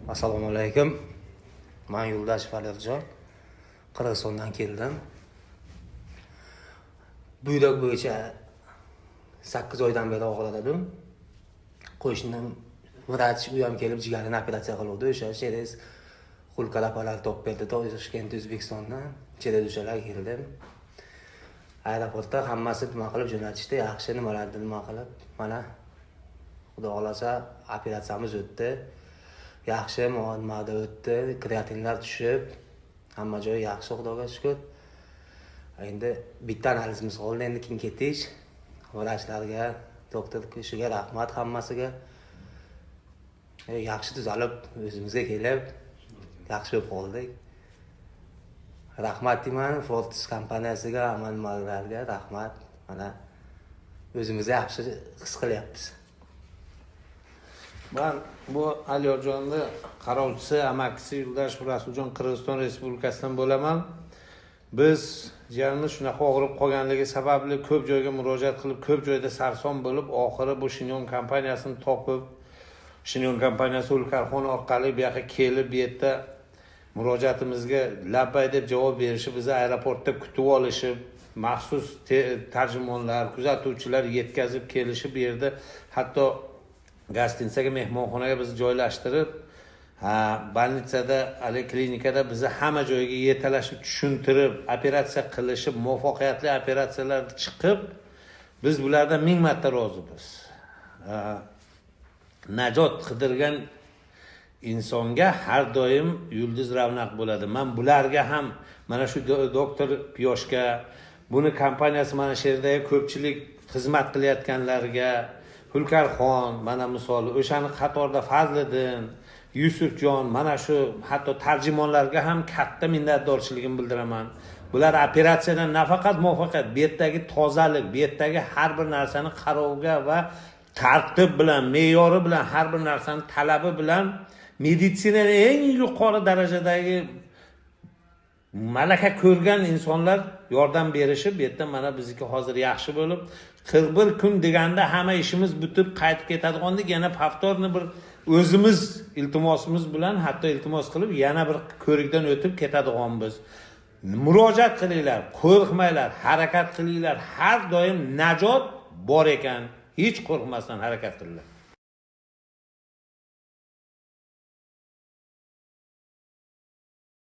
Assalomu alaykum. Men Yo'ldosh Falirjon. Qirg'izistondan keldim. Buyruq bo'yicha 8 oydan beri og'rir edim. Qo'shnim vrach u ham kelib jigarini operatsiya qildi. O'sha через xulkalapalar top berdi. Toshkent O'zbekistondan через o'shalar keldim. Aeroportda hammasi nima qilib jo'natishdi, yaxshi nimalarni nima qilib, mana Xudo xolasa operatsiyamiz o'tdi. Yaxshi muomala o'tdi, kreatinlar tushib, hamma joy yaxshi, Xudoga shukr. Endi bitta analizimiz qoldi, endi keyin ketish. Vrachlarga, doktor kishiga rahmat hammasiga. Yaxshi tuzalib, o'zimizga kelib, yaxshi bo'lib qoldik. Rahmat deyman Fortis kompaniyasiga, amallarga rahmat. Mana o'zimizni yaxshi his qilyapmiz. Ben bu Aliyorjonni qarovchisi, amakisi Yo'ldosh Rasuljon Qirg'iziston Respublikasidan bo'laman. Biz jiyanimiz shunaqa og'rib qolganligi sababli ko'p joyga murojaat qilib, ko'p joyda sarson bo'lib, oxiri bu Shinyon kompaniyasini topib, Shinyon kompaniyasi Ulkarxon orqali bu yoqqa kelib, bu yerda murojaatimizga labbay deb javob berishib, bizni aeroportda kutib olishib, maxsus tarjimonlar, kuzatuvchilar yetkazib kelishib, bu yerda hatto Gostinitsaga, mehmonxonaga bizni joylashtirib, больницада, klinikada bizni hamma joyga yetalashib, tushuntirib, operatsiya qilishib, muvaffaqiyatli operatsiyalar chiqib, biz bulardan 1000 marta rozimiz. Najot qidirgan insonga har doim yulduz ravnaq bo'ladi. Men bularga ham mana shu doktor Piyoshga, buni kompaniyasi mana shu yerdagi ko'pchilik xizmat qilayotganlarga, Hulkarxon, mana misol, o'shani qatorda Fazliddin, Yusufjon, mana shu hatto tarjimonlarga ham katta minnatdorchiligimni bildiraman. Bular operatsiyadan nafaqat muvaffaqiyat, bu yerdagi tozalik, bu yerdagi har bir narsani qarovga va tartib bilan, me'yori bilan, har bir narsani talabi bilan meditsinaning eng yuqori darajadagi malaka ko'rgan insonlar yordam berishib, bu yerda mana bizniki hozir yaxshi bo'lib, 41 kun deganda hamma ishimiz bitib qaytib ketadigandik, yana повторni bir o'zimiz iltimosimiz bilan hatto iltimos qilib yana bir ko'rikdan o'tib ketadiganmiz. Murojaat qilinglar, qo'rqmanglar, harakat qilinglar. Har doim najot bor ekan. Hech qo'rqmasdan harakat qilinglar.